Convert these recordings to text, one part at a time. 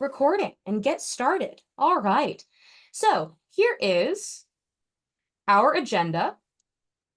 recording and get started. All right. So here is our agenda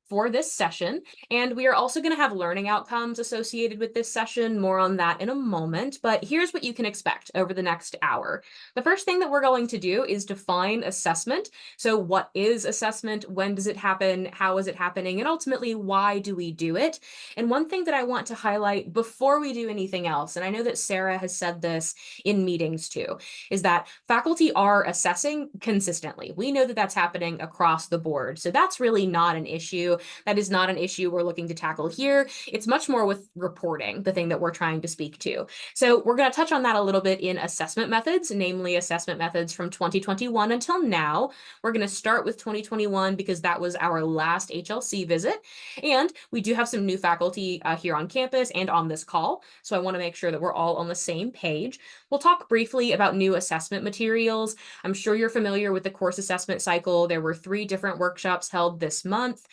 for this session. And we are also going to have learning outcomes associated with this session. More on that in a moment, but here's what you can expect over the next hour. The first thing that we're going to do is define assessment. So what is assessment? When does it happen? How is it happening? And ultimately, why do we do it? And one thing that I want to highlight before we do anything else, and I know that Sarah has said this in meetings too, is that faculty are assessing consistently. We know that that's happening across the board. So that's really not an issue. That is not an issue we're looking to tackle here. It's much more with reporting, the thing that we're trying to speak to. So we're going to touch on that a little bit in assessment methods, namely assessment methods from 2021 until now. We're going to start with 2021 because that was our last HLC visit. And we do have some new faculty here on campus and on this call. So I want to make sure that we're all on the same page. We'll talk briefly about new assessment materials. I'm sure you're familiar with the course assessment cycle. There were 3 different workshops held this month.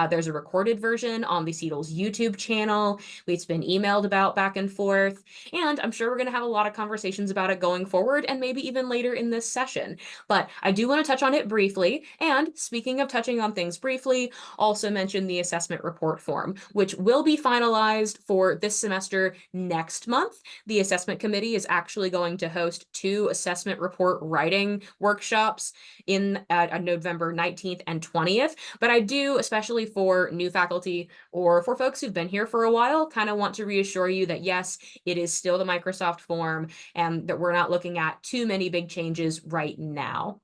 There's a recorded version on the CETL's YouTube channel. It's been emailed about back and forth, and I'm sure we're going to have a lot of conversations about it going forward and maybe even later in this session. But I do want to touch on it briefly, and speaking of touching on things briefly, also mention the assessment report form, which will be finalized for this semester next month. The assessment committee is actually going to host 2 assessment report writing workshops in November 19th and 20th, but I do, especially for new faculty or for folks who've been here for a while, kind of want to reassure you that yes, it is still the Microsoft form and that we're not looking at too many big changes right now.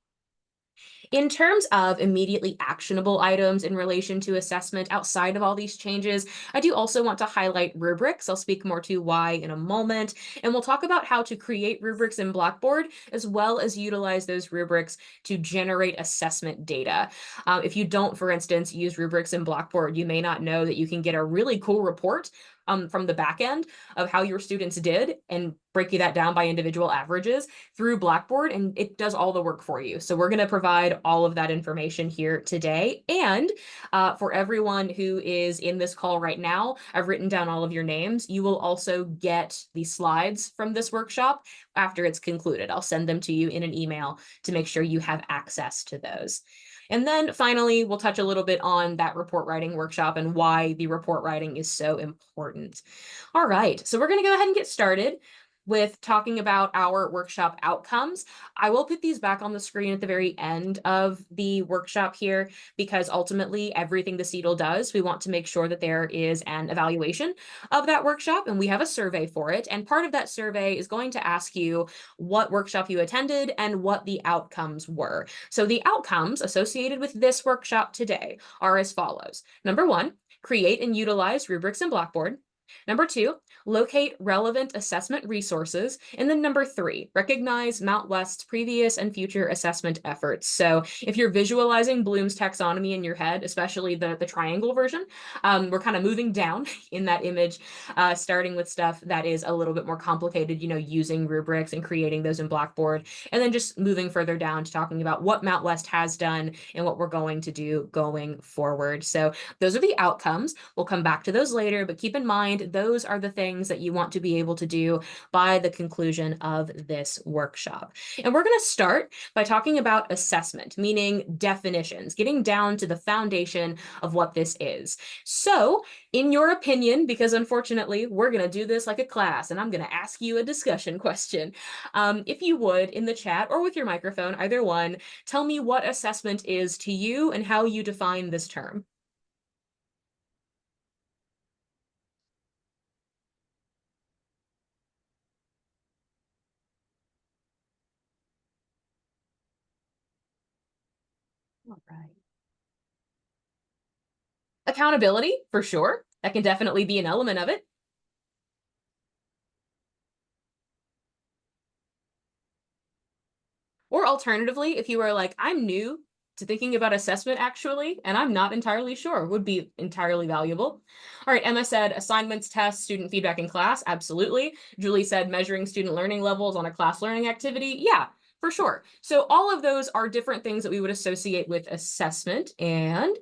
In terms of immediately actionable items in relation to assessment outside of all these changes, I do also want to highlight rubrics. I'll speak more to why in a moment, and we'll talk about how to create rubrics in Blackboard, as well as utilize those rubrics to generate assessment data. If you don't, for instance, use rubrics in Blackboard, you may not know that you can get a really cool report from the back end of how your students did and breaking that down by individual averages through Blackboard, and it does all the work for you. So we're going to provide all of that information here today. And for everyone who is in this call right now, I've written down all of your names. You will also get the slides from this workshop after it's concluded. I'll send them to you in an email to make sure you have access to those. And then finally, we'll touch a little bit on that report writing workshop and why the report writing is so important. All right, so we're going to go ahead and get started with talking about our workshop outcomes. I will put these back on the screen at the very end of the workshop here, because ultimately everything the CETL does, we want to make sure that there is an evaluation of that workshop, and we have a survey for it. And part of that survey is going to ask you what workshop you attended and what the outcomes were. So the outcomes associated with this workshop today are as follows. Number 1, create and utilize rubrics in Blackboard. Number 2, locate relevant assessment resources. And then number 3, recognize Mount West's previous and future assessment efforts. So if you're visualizing Bloom's taxonomy in your head, especially the triangle version, we're kind of moving down in that image, starting with stuff that is a little bit more complicated, using rubrics and creating those in Blackboard, and then just moving further down to talking about what Mount West has done and what we're going to do going forward. So those are the outcomes. We'll come back to those later, but keep in mind, those are the things that you want to be able to do by the conclusion of this workshop. And we're going to start by talking about assessment, meaning definitions, getting down to the foundation of what this is. So in your opinion, because unfortunately we're going to do this like a class and I'm going to ask you a discussion question, if you would, in the chat or with your microphone, either one, tell me what assessment is to you and how you define this term. All right. Accountability, for sure. That can definitely be an element of it. Or alternatively, if you are like, I'm new to thinking about assessment actually, and I'm not entirely sure, would be entirely valuable. All right, Emma said assignments, tests, student feedback in class. Absolutely. Julie said measuring student learning levels on a class learning activity. Yeah, for sure. So all of those are different things that we would associate with assessment, and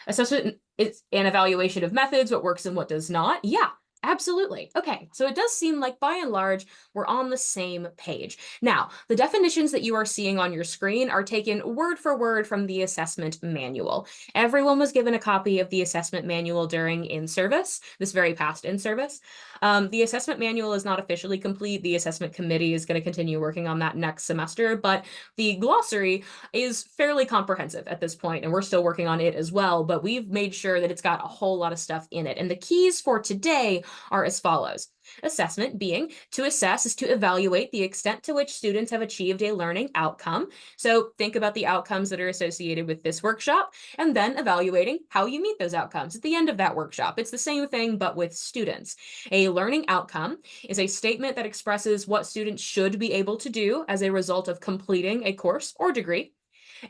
assessment is an evaluation of methods, what works and what does not. Yeah, Absolutely. Okay, so it does seem like by and large, we're on the same page. Now, the definitions that you are seeing on your screen are taken word for word from the assessment manual. Everyone was given a copy of the assessment manual during in-service, this very past in-service. The assessment manual is not officially complete. The assessment committee is going to continue working on that next semester, but the glossary is fairly comprehensive at this point, and we're still working on it as well, but we've made sure that it's got a whole lot of stuff in it. And the keys for today are as follows. Assessment being to assess is to evaluate the extent to which students have achieved a learning outcome. So think about the outcomes that are associated with this workshop, and then evaluating how you meet those outcomes at the end of that workshop. It's the same thing, but with students. A learning outcome is a statement that expresses what students should be able to do as a result of completing a course or degree.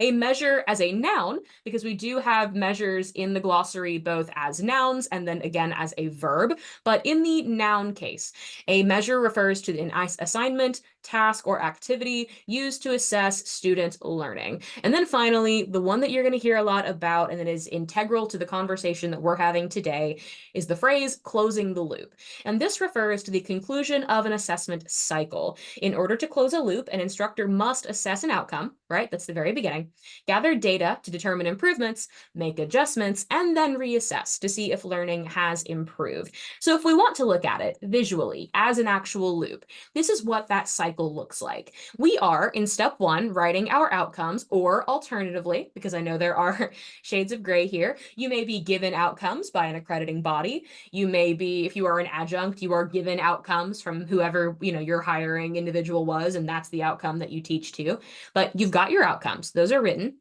A measure as a noun, because we do have measures in the glossary both as nouns and then again as a verb. But in the noun case, a measure refers to an assignment, task, or activity used to assess student learning. And then finally, the one that you're going to hear a lot about and that is integral to the conversation that we're having today is the phrase closing the loop. And this refers to the conclusion of an assessment cycle. In order to close a loop, an instructor must assess an outcome, right? That's the very beginning. Gather data to determine improvements, make adjustments, and then reassess to see if learning has improved. So if we want to look at it visually as an actual loop, this is what that cycle looks like. We are in step one, writing our outcomes, or alternatively, because I know there are shades of gray here, you may be given outcomes by an accrediting body. You may be, if you are an adjunct, you are given outcomes from whoever, your hiring individual was, and that's the outcome that you teach to. But you've got your outcomes. Those are written.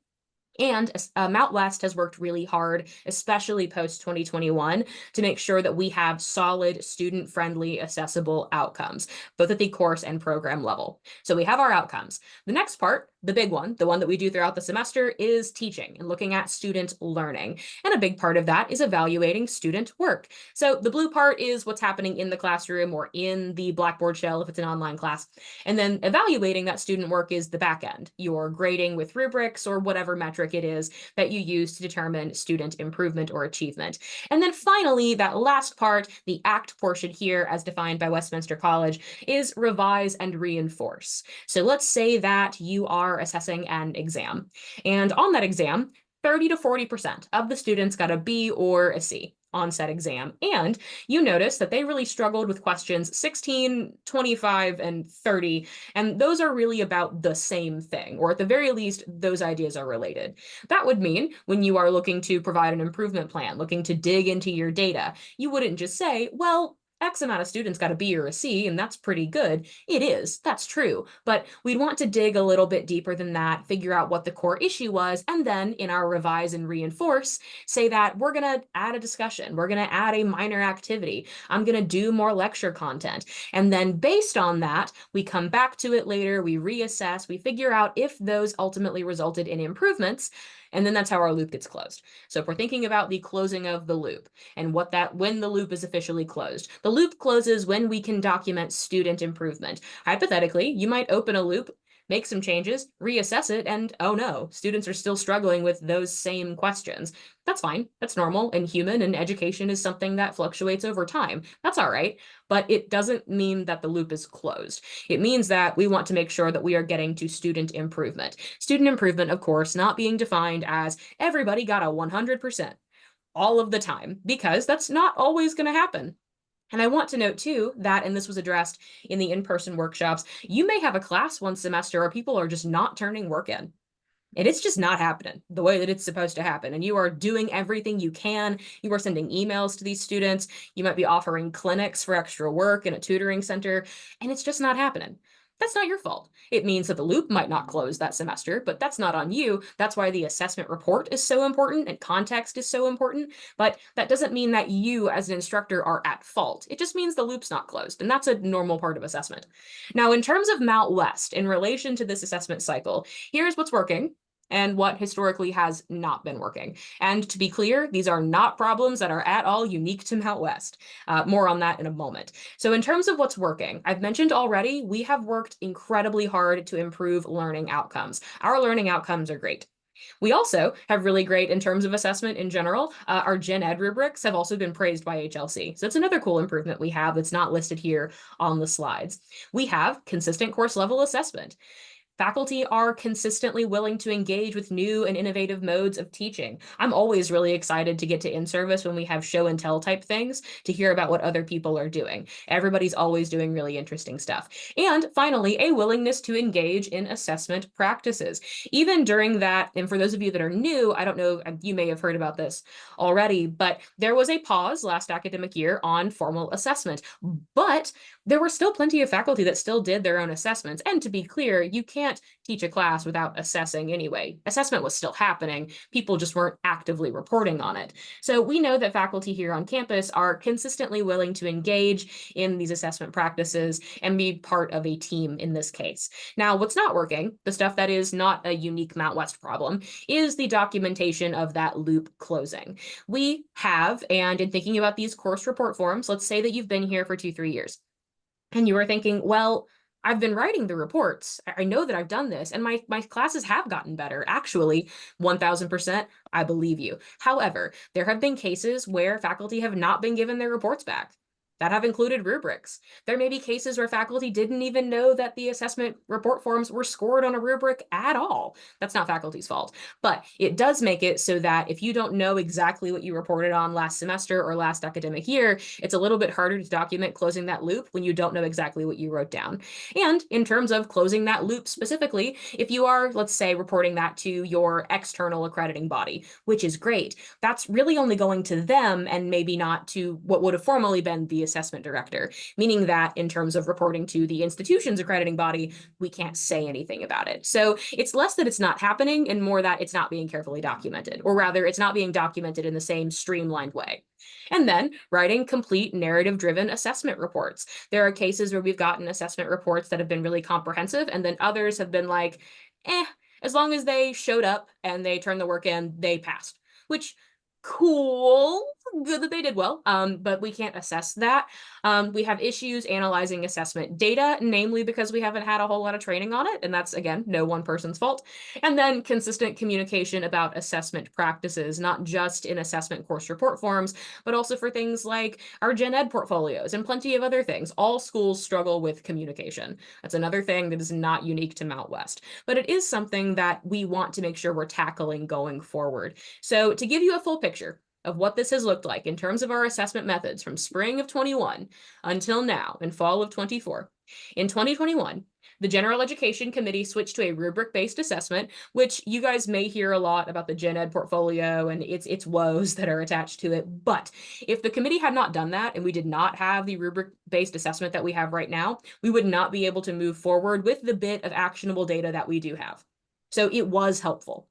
And Mount West has worked really hard, especially post 2021, to make sure that we have solid, student-friendly, accessible outcomes, both at the course and program level. So we have our outcomes. The next part, the big one, the one that we do throughout the semester, is teaching and looking at student learning. And a big part of that is evaluating student work. So the blue part is what's happening in the classroom or in the Blackboard shell if it's an online class. And then evaluating that student work is the back end, your grading with rubrics or whatever metric it is that you use to determine student improvement or achievement. And then finally, that last part, the ACT portion here as defined by Westminster College, is revise and reinforce. So let's say that you are assessing an exam, and on that exam, 30 to 40% of the students got a B or a C on said exam. And you notice that they really struggled with questions 16, 25, and 30. And those are really about the same thing, or at the very least, those ideas are related. That would mean when you are looking to provide an improvement plan, looking to dig into your data, you wouldn't just say, well, X amount of students got a B or a C, and that's pretty good. It is, that's true. But we'd want to dig a little bit deeper than that, figure out what the core issue was, and then in our revise and reinforce, say that we're going to add a discussion. We're going to add a minor activity. I'm going to do more lecture content. And then based on that, we come back to it later, we reassess, we figure out if those ultimately resulted in improvements, and then that's how our loop gets closed. So if we're thinking about the closing of the loop and when the loop is officially closed, the loop closes when we can document student improvement. Hypothetically, you might open a loop, make some changes, reassess it, and oh no, students are still struggling with those same questions. That's fine. That's normal and human, and education is something that fluctuates over time. That's all right. But it doesn't mean that the loop is closed. It means that we want to make sure that we are getting to student improvement. Student improvement, of course, not being defined as everybody got a 100% all of the time, because that's not always going to happen. And I want to note too that, and this was addressed in the in-person workshops, you may have a class one semester where people are just not turning work in. And it's just not happening the way that it's supposed to happen. And you are doing everything you can. You are sending emails to these students. You might be offering clinics for extra work in a tutoring center, and it's just not happening. That's not your fault. It means that the loop might not close that semester, but that's not on you. That's why the assessment report is so important and context is so important. But that doesn't mean that you as an instructor are at fault. It just means the loop's not closed, and that's a normal part of assessment. Now, in terms of Mount West, in relation to this assessment cycle, here's what's working and what historically has not been working. And to be clear, these are not problems that are at all unique to Mount West. More on that in a moment. So in terms of what's working, I've mentioned already, we have worked incredibly hard to improve learning outcomes. Our learning outcomes are great. We also have really great, in terms of assessment in general, our gen ed rubrics have also been praised by HLC. So that's another cool improvement we have that's not listed here on the slides. We have consistent course level assessment. Faculty are consistently willing to engage with new and innovative modes of teaching. I'm always really excited to get to in-service when we have show and tell type things to hear about what other people are doing. Everybody's always doing really interesting stuff. And finally, a willingness to engage in assessment practices. Even during that, and for those of you that are new, I don't know, you may have heard about this already, but there was a pause last academic year on formal assessment. But there were still plenty of faculty that still did their own assessments. And to be clear, you can't teach a class without assessing anyway. Assessment was still happening. People just weren't actively reporting on it. So we know that faculty here on campus are consistently willing to engage in these assessment practices and be part of a team in this case. Now, what's not working, the stuff that is not a unique Mount West problem, is the documentation of that loop closing. We have, and in thinking about these course report forms, let's say that you've been here for 2-3 years. And you are thinking, well, I've been writing the reports. I know that I've done this, and my classes have gotten better. Actually, 1000%, I believe you. However, there have been cases where faculty have not been given their reports back. That have included rubrics. There may be cases where faculty didn't even know that the assessment report forms were scored on a rubric at all. That's not faculty's fault, but it does make it so that if you don't know exactly what you reported on last semester or last academic year, it's a little bit harder to document closing that loop when you don't know exactly what you wrote down. And in terms of closing that loop specifically, if you are, let's say, reporting that to your external accrediting body, which is great, that's really only going to them and maybe not to what would have formerly been the assessment director, meaning that in terms of reporting to the institution's accrediting body, we can't say anything about it. So it's less that it's not happening and more that it's not being carefully documented, or rather it's not being documented in the same streamlined way. And then writing complete narrative-driven assessment reports. There are cases where we've gotten assessment reports that have been really comprehensive, and then others have been like, as long as they showed up and they turned the work in, they passed, which cool, good that they did well, but we can't assess that. We have issues analyzing assessment data, namely because we haven't had a whole lot of training on it, and that's, again, no one person's fault. And then consistent communication about assessment practices, not just in assessment course report forms, but also for things like our gen ed portfolios and plenty of other things. All schools struggle with communication. That's another thing that is not unique to Mount West, but it is something that we want to make sure we're tackling going forward. So to give you a full picture of what this has looked like in terms of our assessment methods from spring of 21 until now in fall of 24. In 2021, the General Education Committee switched to a rubric-based assessment, which you guys may hear a lot about the gen ed portfolio and its woes that are attached to it. But if the committee had not done that and we did not have the rubric-based assessment that we have right now, we would not be able to move forward with the bit of actionable data that we do have. So it was helpful.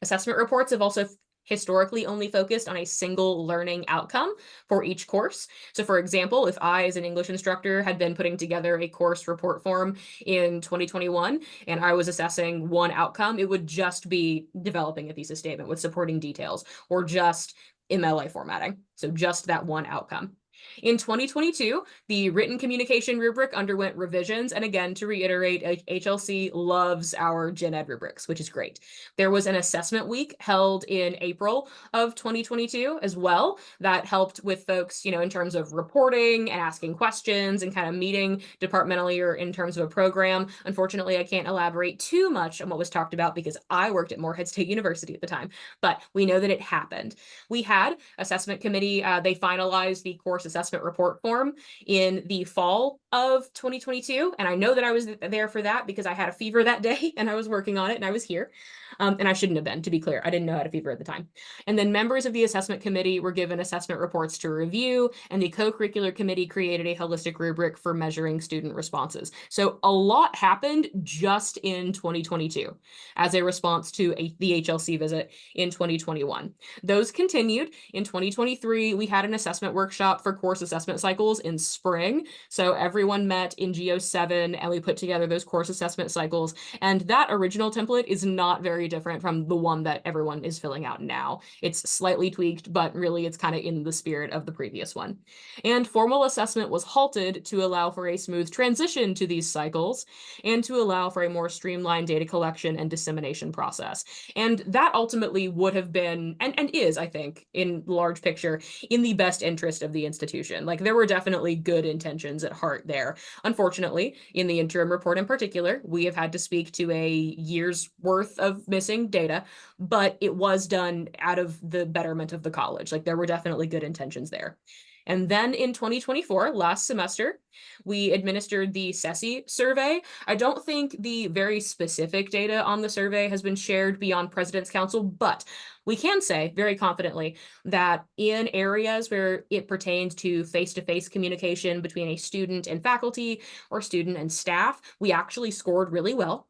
Assessment reports have also historically only focused on a single learning outcome for each course. So for example, if I, as an English instructor, had been putting together a course report form in 2021, and I was assessing one outcome, it would just be developing a thesis statement with supporting details, or just MLA formatting. So just that one outcome. In 2022, the written communication rubric underwent revisions. And again, to reiterate, HLC loves our gen ed rubrics, which is great. There was an assessment week held in April of 2022 as well that helped with folks, in terms of reporting and asking questions and kind of meeting departmentally or in terms of a program. Unfortunately, I can't elaborate too much on what was talked about because I worked at Morehead State University at the time, but we know that it happened. We had assessment committee, they finalized the course assessment report form in the fall of 2022. And I know that I was there for that because I had a fever that day and I was working on it and I was here. And I shouldn't have been, to be clear. I didn't know I had a fever at the time. And then members of the assessment committee were given assessment reports to review, and the co-curricular committee created a holistic rubric for measuring student responses. So a lot happened just in 2022 as a response to the HLC visit in 2021. Those continued. In 2023, we had an assessment workshop for course assessment cycles in spring. So every everyone met in Geo7 and we put together those course assessment cycles. And that original template is not very different from the one that everyone is filling out now. It's slightly tweaked, but really it's kind of in the spirit of the previous one. And formal assessment was halted to allow for a smooth transition to these cycles and to allow for a more streamlined data collection and dissemination process. And that ultimately would have been, and is, I think, in large picture, in the best interest of the institution. Like, there were definitely good intentions at heart there. Unfortunately, in the interim report in particular, we have had to speak to a year's worth of missing data, but it was done out of the betterment of the college. Like, there were definitely good intentions there. And then in 2024, last semester, we administered the CESI survey. I don't think the very specific data on the survey has been shared beyond President's Council, but we can say very confidently that in areas where it pertains to face-to-face communication between a student and faculty or student and staff, we actually scored really well.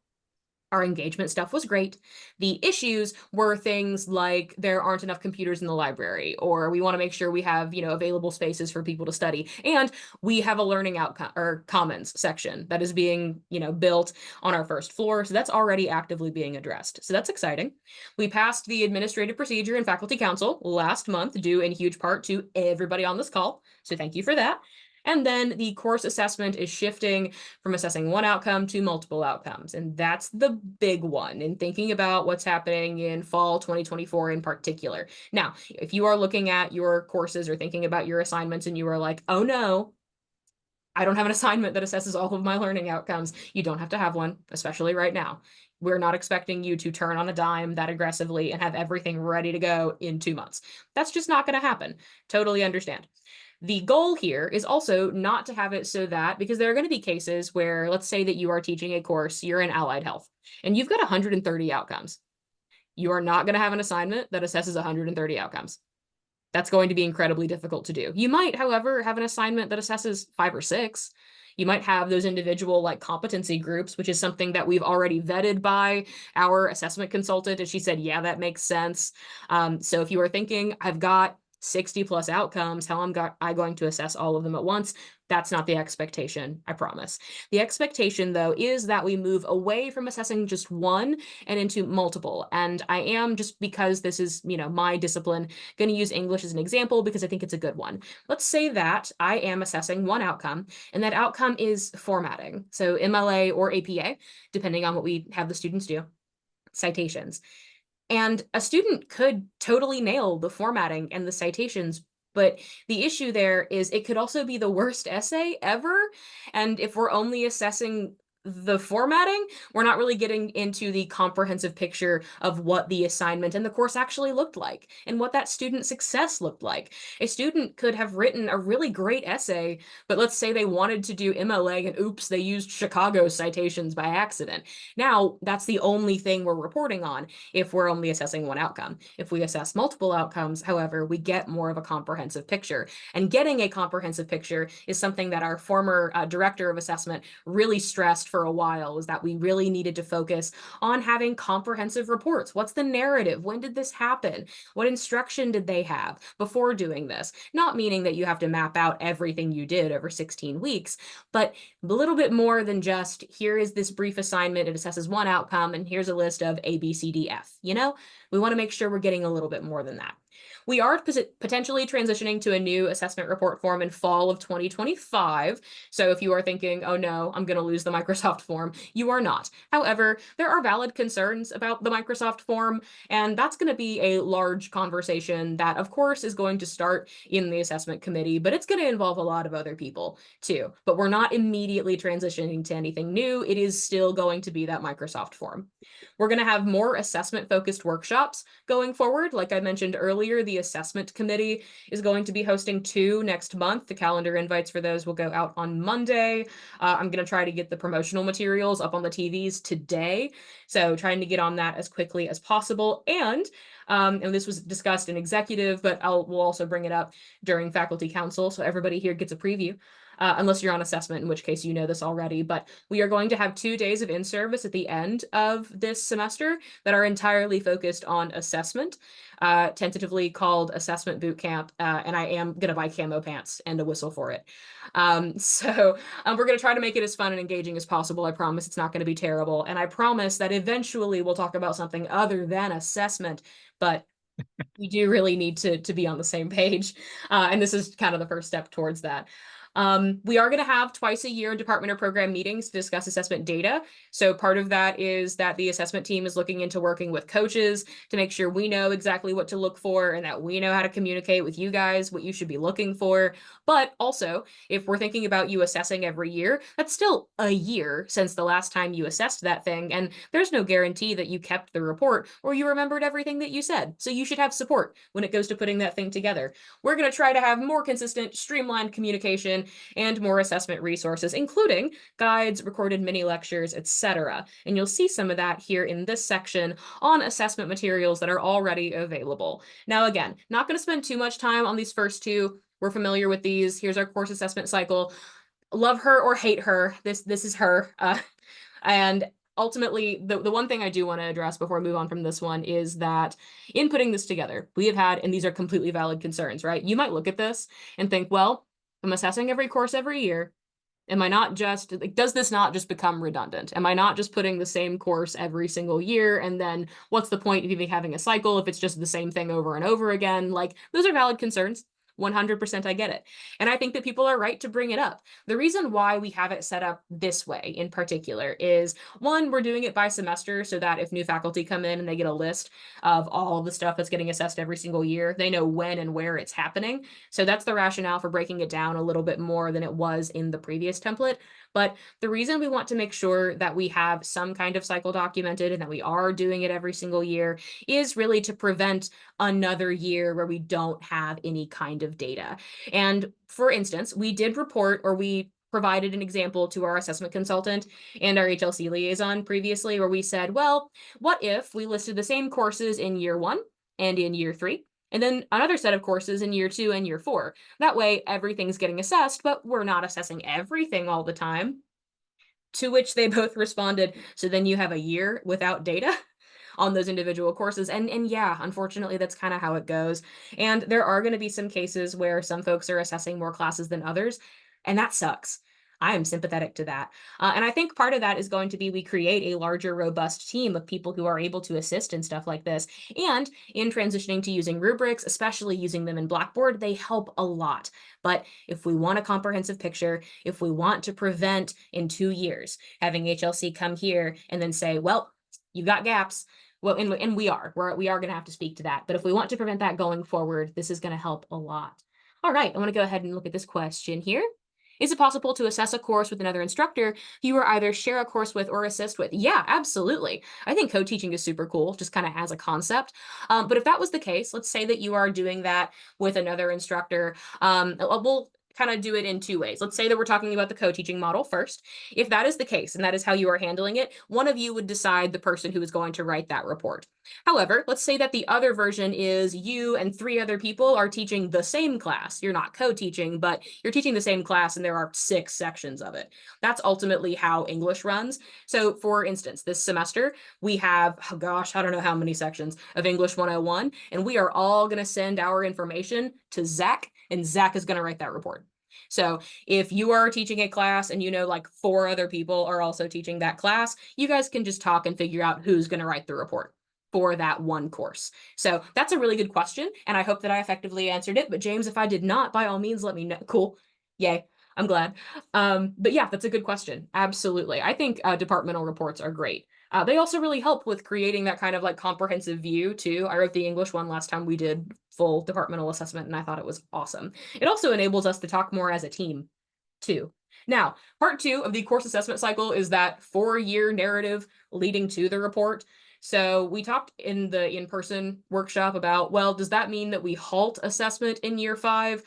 Our engagement stuff was great. The issues were things like there aren't enough computers in the library, or we want to make sure we have, available spaces for people to study. And we have a learning outcome or commons section that is being, built on our first floor. So that's already actively being addressed. So that's exciting. We passed the administrative procedure in faculty council last month, due in huge part to everybody on this call. So thank you for that. And then the course assessment is shifting from assessing one outcome to multiple outcomes. And that's the big one in thinking about what's happening in fall 2024 in particular. Now, if you are looking at your courses or thinking about your assignments and you are like, oh no, I don't have an assignment that assesses all of my learning outcomes, you don't have to have one, especially right now. We're not expecting you to turn on a dime that aggressively and have everything ready to go in 2 months. That's just not going to happen. Totally understand. The goal here is also not to have it so that, because there are going to be cases where, let's say that you are teaching a course, you're in allied health, and you've got 130 outcomes. You are not going to have an assignment that assesses 130 outcomes. That's going to be incredibly difficult to do. You might, however, have an assignment that assesses 5 or 6. You might have those individual competency groups, which is something that we've already vetted by our assessment consultant. And she said, yeah, that makes sense. So if you are thinking, I've got 60 plus outcomes, how am I going to assess all of them at once? That's not the expectation, I promise. The expectation, though, is that we move away from assessing just one and into multiple. And I am, just because this is, my discipline, going to use English as an example because I think it's a good one. Let's say that I am assessing one outcome, and that outcome is formatting. So MLA or APA, depending on what we have the students do, citations. And a student could totally nail the formatting and the citations, but the issue there is it could also be the worst essay ever. And if we're only assessing the formatting, we're not really getting into the comprehensive picture of what the assignment and the course actually looked like and what that student success looked like. A student could have written a really great essay, but let's say they wanted to do MLA and oops, they used Chicago citations by accident. Now, that's the only thing we're reporting on if we're only assessing one outcome. If we assess multiple outcomes, however, we get more of a comprehensive picture. And getting a comprehensive picture is something that our former director of assessment really stressed for a while, was that we really needed to focus on having comprehensive reports. What's the narrative? When did this happen? What instruction did they have before doing this? Not meaning that you have to map out everything you did over 16 weeks, but a little bit more than just, here is this brief assignment, it assesses one outcome, and here's a list of A, B, C, D, F. We want to make sure we're getting a little bit more than that. We are potentially transitioning to a new assessment report form in fall of 2025. So if you are thinking, oh no, I'm going to lose the Microsoft form, you are not. However, there are valid concerns about the Microsoft form, and that's going to be a large conversation that, of course, is going to start in the assessment committee, but it's going to involve a lot of other people too. But we're not immediately transitioning to anything new. It is still going to be that Microsoft form. We're going to have more assessment-focused workshops going forward. Like I mentioned earlier, the assessment committee is going to be hosting 2 next month. The calendar invites for those will go out on Monday. I'm going to try to get the promotional materials up on the TVs today. So trying to get on that as quickly as possible. And this was discussed in executive, but we'll also bring it up during faculty council, so everybody here gets a preview. unless you're on assessment, in which case you know this already, but we are going to have 2 days of in-service at the end of this semester that are entirely focused on assessment, tentatively called Assessment Boot Camp, and I am going to buy camo pants and a whistle for it. We're going to try to make it as fun and engaging as possible. I promise it's not going to be terrible, and I promise that eventually we'll talk about something other than assessment, but we do really need to be on the same page. And this is kind of the first step towards that. We are going to have twice a year department or program meetings to discuss assessment data. So part of that is that the assessment team is looking into working with coaches to make sure we know exactly what to look for and that we know how to communicate with you guys what you should be looking for. But also, if we're thinking about you assessing every year, that's still a year since the last time you assessed that thing. And there's no guarantee that you kept the report or you remembered everything that you said. So you should have support when it goes to putting that thing together. We're going to try to have more consistent, streamlined communication and more assessment resources, including guides, recorded mini lectures, etc. And you'll see some of that here in this section on assessment materials that are already available. Now, again, not going to spend too much time on these first two. We're familiar with these. Here's our course assessment cycle. Love her or hate her. This is her. And ultimately, the one thing I do want to address before I move on from this one is that in putting this together, we have had, and these are completely valid concerns, right? You might look at this and think, well, I'm assessing every course every year. Am I not just, like, does this not just become redundant? Am I not just putting the same course every single year? And then what's the point of even having a cycle if it's just the same thing over and over again? Like, those are valid concerns. 100% I get it. And I think that people are right to bring it up. The reason why we have it set up this way in particular is, one, we're doing it by semester so that if new faculty come in and they get a list of all the stuff that's getting assessed every single year, they know when and where it's happening. So that's the rationale for breaking it down a little bit more than it was in the previous template. But the reason we want to make sure that we have some kind of cycle documented and that we are doing it every single year is really to prevent another year where we don't have any kind of data. And for instance, we did report, or we provided an example to our assessment consultant and our HLC liaison previously, where we said, well, what if we listed the same courses in year 1 and in year 3, and then another set of courses in year 2 and year 4? That way everything's getting assessed, but we're not assessing everything all the time. To which they both responded, so then you have a year without data on those individual courses. And yeah, unfortunately, that's kind of how it goes. And there are going to be some cases where some folks are assessing more classes than others, and that sucks. I am sympathetic to that. And I think part of that is going to be we create a larger, robust team of people who are able to assist in stuff like this. And in transitioning to using rubrics, especially using them in Blackboard, they help a lot. But if we want a comprehensive picture, if we want to prevent in 2 years having HLC come here and then say, well, you've got gaps. Well, and we are going to have to speak to that. But if we want to prevent that going forward, this is going to help a lot. All right, I want to go ahead and look at this question here. Is it possible to assess a course with another instructor you are either share a course with or assist with? Yeah, absolutely. I think co-teaching is super cool, just kind of as a concept. But if that was the case, let's say that you are doing that with another instructor. We'll kind of do it in 2 ways. Let's say that we're talking about the co-teaching model first. If that is the case, and that is how you are handling it, one of you would decide the person who is going to write that report. However, let's say that the other version is you and 3 other people are teaching the same class. You're not co-teaching, but you're teaching the same class and there are 6 sections of it. That's ultimately how English runs. So for instance, this semester, we have, oh gosh, I don't know how many sections of English 101, and we are all going to send our information to Zach, and Zach is going to write that report. So if you are teaching a class and you know like 4 other people are also teaching that class, you guys can just talk and figure out who's going to write the report for that one course. So that's a really good question, and I hope that I effectively answered it. But James, if I did not, by all means, let me know. Cool. Yay. I'm glad. But yeah, that's a good question. Absolutely. I think departmental reports are great. They also really help with creating that kind of like comprehensive view too. I wrote the English one last time we did full departmental assessment, and I thought it was awesome. It also enables us to talk more as a team too. Now, part 2 of the course assessment cycle is that 4-year narrative leading to the report. So we talked in the in-person workshop about, well, does that mean that we halt assessment in year 5?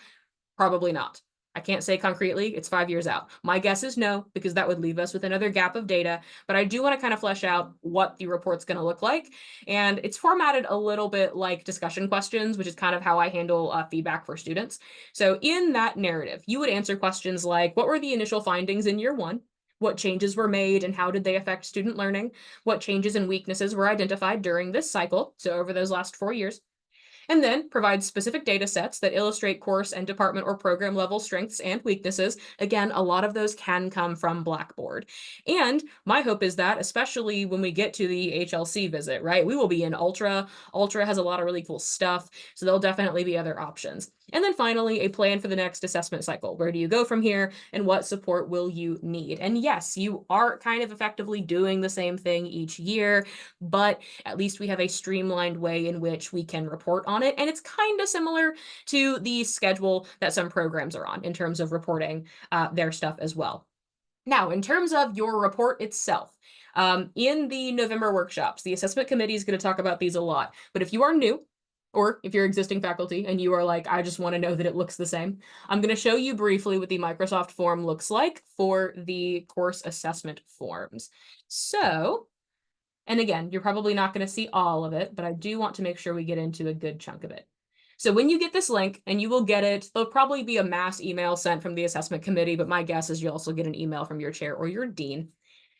Probably not. I can't say concretely it's 5 years out. My guess is no, because that would leave us with another gap of data, but I do want to kind of flesh out what the report's going to look like. And it's formatted a little bit like discussion questions, which is kind of how I handle feedback for students. So in that narrative, you would answer questions like, what were the initial findings in year one? What changes were made and how did they affect student learning? What changes and weaknesses were identified during this cycle, so over those last 4 years? And then provide specific data sets that illustrate course and department or program level strengths and weaknesses. Again, a lot of those can come from Blackboard. And my hope is that, especially when we get to the HLC visit, right, we will be in Ultra. Ultra has a lot of really cool stuff, so there'll definitely be other options. And then finally, a plan for the next assessment cycle. Where do you go from here, and what support will you need? And yes, you are kind of effectively doing the same thing each year, but at least we have a streamlined way in which we can report on it. And it's kind of similar to the schedule that some programs are on in terms of reporting their stuff as well. Now, in terms of your report itself, in the November workshops, the assessment committee is going to talk about these a lot. But if you are new, or if you're existing faculty and you are like, I just want to know that it looks the same, I'm going to show you briefly what the Microsoft form looks like for the course assessment forms. So, and again, you're probably not going to see all of it, but I do want to make sure we get into a good chunk of it. So when you get this link, and you will get it, there'll probably be a mass email sent from the assessment committee, but my guess is you'll also get an email from your chair or your dean.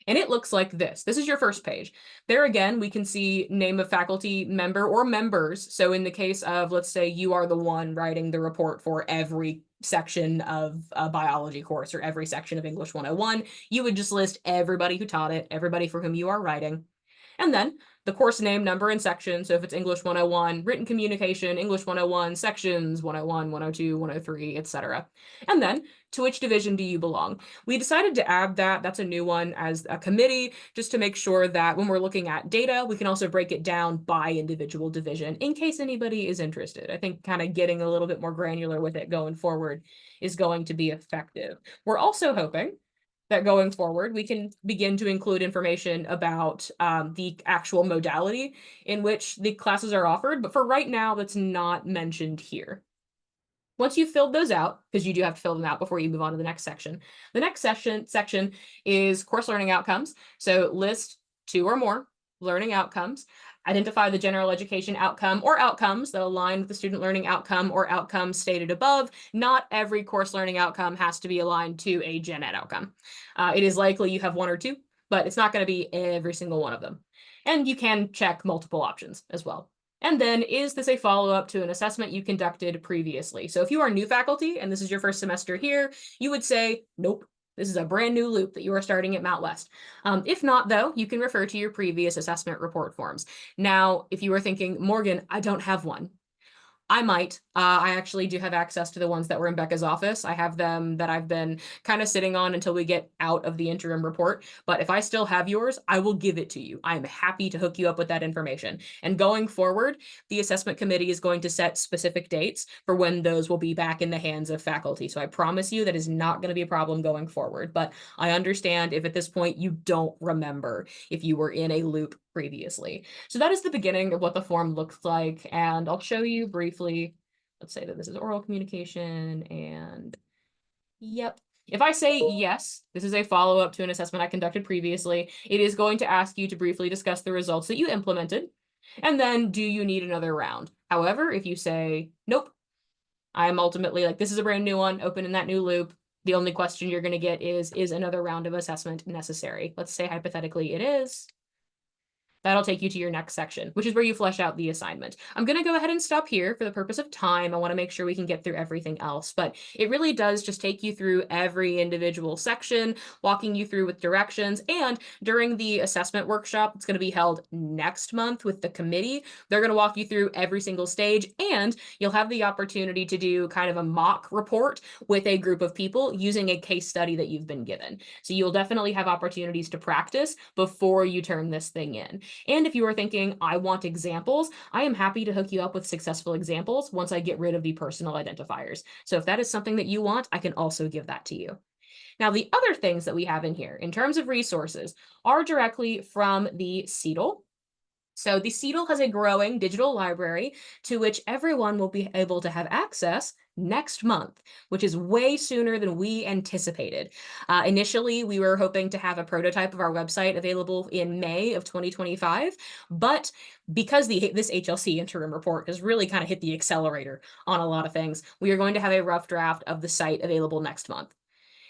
And it looks like this. This is your first page. There again, we can see name of faculty member or members. So in the case of, let's say you are the one writing the report for every section of a biology course or every section of English 101, you would just list everybody who taught it, everybody for whom you are writing. And then the course name, number, and section. So if it's English 101, written communication, English 101, sections 101, 102, 103, etc. And then to which division do you belong? We decided to add that, that's a new one, as a committee, just to make sure that when we're looking at data, we can also break it down by individual division in case anybody is interested. I think kind of getting a little bit more granular with it going forward is going to be effective. We're also hoping that going forward, we can begin to include information about the actual modality in which the classes are offered. But for right now, that's not mentioned here. Once you've filled those out, because you do have to fill them out before you move on to the next section section is course learning outcomes. So list 2 or more learning outcomes. Identify the general education outcome or outcomes that align with the student learning outcome or outcomes stated above. Not every course learning outcome has to be aligned to a gen ed outcome. It is likely you have 1 or 2, but it's not going to be every single one of them. And you can check multiple options as well. And then, is this a follow-up to an assessment you conducted previously? So if you are new faculty and this is your first semester here, you would say, nope, this is a brand new loop that you are starting at Mount West. If not, though, you can refer to your previous assessment report forms. Now, if you are thinking, Morgan, I don't have one, I might. I actually do have access to the ones that were in Becca's office. I have them that I've been kind of sitting on until we get out of the interim report. But if I still have yours, I will give it to you. I'm happy to hook you up with that information. And going forward, the assessment committee is going to set specific dates for when those will be back in the hands of faculty. So I promise you that is not going to be a problem going forward. But I understand if at this point you don't remember if you were in a loop previously. So that is the beginning of what the form looks like. And I'll show you briefly. Let's say that this is oral communication, and yep. If I say yes, this is a follow-up to an assessment I conducted previously, it is going to ask you to briefly discuss the results that you implemented. And then, do you need another round? However, if you say, nope, I'm ultimately like, this is a brand new one, open in that new loop, the only question you're going to get is another round of assessment necessary? Let's say hypothetically it is. That'll take you to your next section, which is where you flesh out the assignment. I'm going to go ahead and stop here for the purpose of time. I want to make sure we can get through everything else, but it really does just take you through every individual section, walking you through with directions. And during the assessment workshop, it's going to be held next month with the committee. They're going to walk you through every single stage, and you'll have the opportunity to do kind of a mock report with a group of people using a case study that you've been given. So you'll definitely have opportunities to practice before you turn this thing in. And if you are thinking, I want examples, I am happy to hook you up with successful examples once I get rid of the personal identifiers. So if that is something that you want, I can also give that to you. Now, the other things that we have in here in terms of resources are directly from the CETL. So the CETL has a growing digital library to which everyone will be able to have access next month, which is way sooner than we anticipated. Initially, we were hoping to have a prototype of our website available in May of 2025, but because this HLC interim report has really kind of hit the accelerator on a lot of things, we are going to have a rough draft of the site available next month.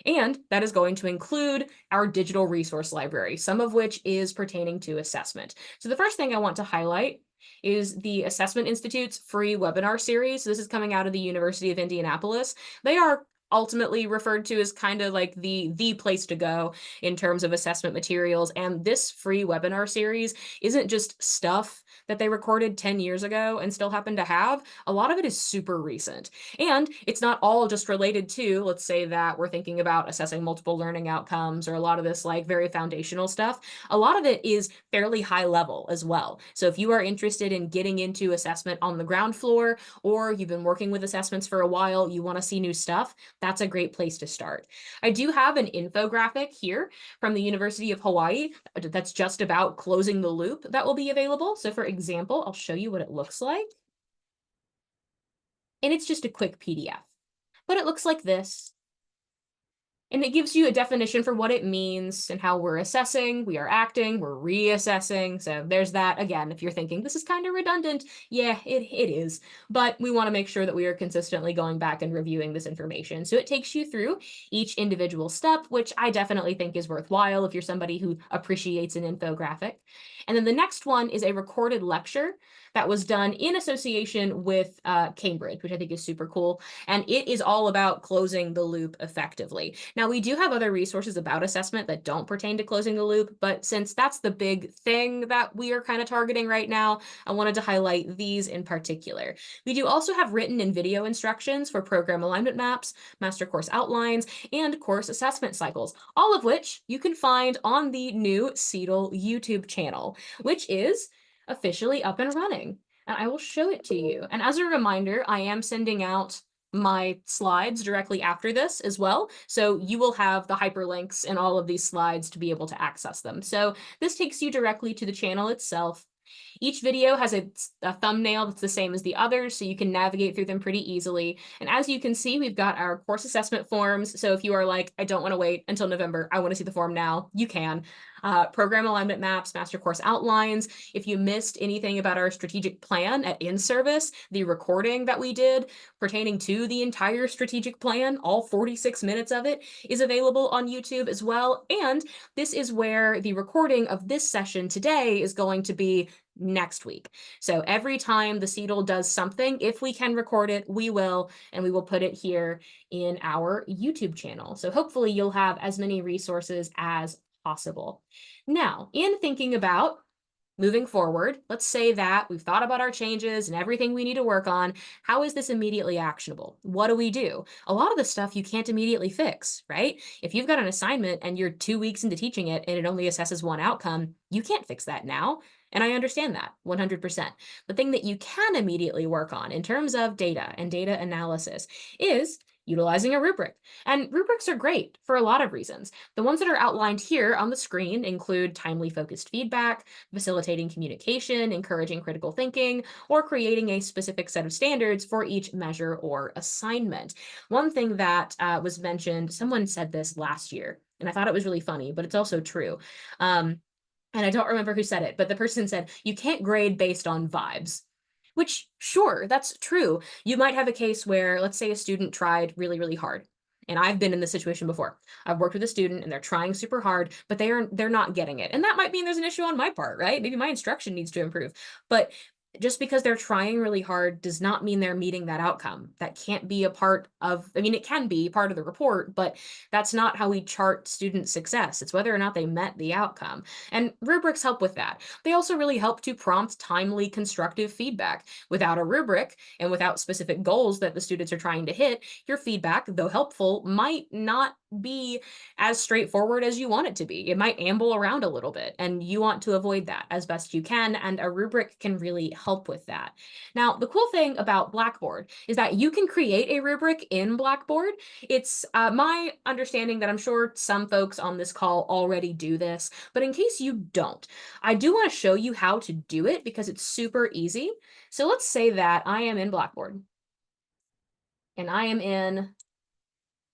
And that is going to include our digital resource library, some of which is pertaining to assessment. So the first thing I want to highlight is the Assessment Institute's free webinar series. This is coming out of the University of Indianapolis. They are ultimately referred to as kind of like the place to go in terms of assessment materials. And this free webinar series isn't just stuff that they recorded 10 years ago and still happen to have. A lot of it is super recent. And it's not all just related to, let's say that we're thinking about assessing multiple learning outcomes or a lot of this like very foundational stuff. A lot of it is fairly high level as well. So if you are interested in getting into assessment on the ground floor, or you've been working with assessments for a while, you want to see new stuff, that's a great place to start. I do have an infographic here from the University of Hawaii that's just about closing the loop that will be available. So for example, I'll show you what it looks like. And it's just a quick PDF, but it looks like this. And it gives you a definition for what it means and how we're assessing, we are acting, we're reassessing. So there's that. Again, if you're thinking this is kind of redundant, yeah, it is. But we want to make sure that we are consistently going back and reviewing this information. So it takes you through each individual step, which I definitely think is worthwhile if you're somebody who appreciates an infographic. And then the next one is a recorded lecture that was done in association with Cambridge, which I think is super cool. And it is all about closing the loop effectively. Now, we do have other resources about assessment that don't pertain to closing the loop, but since that's the big thing that we are kind of targeting right now, I wanted to highlight these in particular. We do also have written and video instructions for program alignment maps, master course outlines, and course assessment cycles, all of which you can find on the new CETL YouTube channel, which is officially up and running. And I will show it to you. And as a reminder, I am sending out my slides directly after this as well. So you will have the hyperlinks in all of these slides to be able to access them. So this takes you directly to the channel itself. Each video has a thumbnail that's the same as the others, so you can navigate through them pretty easily. And as you can see, we've got our course assessment forms. So if you are like, I don't want to wait until November, I want to see the form now, you can. Program alignment maps, master course outlines. If you missed anything about our strategic plan at in-service, the recording that we did pertaining to the entire strategic plan, all 46 minutes of it, is available on YouTube as well. And this is where the recording of this session today is going to be next week. So every time the CETL does something, if we can record it, we will, and we will put it here in our YouTube channel. So hopefully you'll have as many resources as possible. Now, in thinking about moving forward, let's say that we've thought about our changes and everything we need to work on. How is this immediately actionable? What do we do? A lot of the stuff you can't immediately fix, right? If you've got an assignment and you're 2 weeks into teaching it and it only assesses one outcome, you can't fix that now. And I understand that 100%. The thing that you can immediately work on in terms of data and data analysis is utilizing a rubric. And rubrics are great for a lot of reasons. The ones that are outlined here on the screen include timely focused feedback, facilitating communication, encouraging critical thinking, or creating a specific set of standards for each measure or assignment. One thing that was mentioned, someone said this last year, and I thought it was really funny, but it's also true. And I don't remember who said it, but the person said, you can't grade based on vibes. Which, sure, that's true. You might have a case where, let's say a student tried really, really hard. And I've been in this situation before. I've worked with a student and they're trying super hard, but they're not getting it. And that might mean there's an issue on my part, right? Maybe my instruction needs to improve. But just because they're trying really hard does not mean they're meeting that outcome. That can't be a part of, I mean, it can be part of the report, but that's not how we chart student success. It's whether or not they met the outcome. And rubrics help with that. They also really help to prompt timely, constructive feedback. Without a rubric and without specific goals that the students are trying to hit, your feedback, though helpful, might not be as straightforward as you want it to be. It might amble around a little bit, and you want to avoid that as best you can, and a rubric can really help with that. Now, the cool thing about Blackboard is that you can create a rubric in Blackboard. It's my understanding that I'm sure some folks on this call already do this, but in case you don't, I do want to show you how to do it because it's super easy. So let's say that I am in Blackboard, and I am in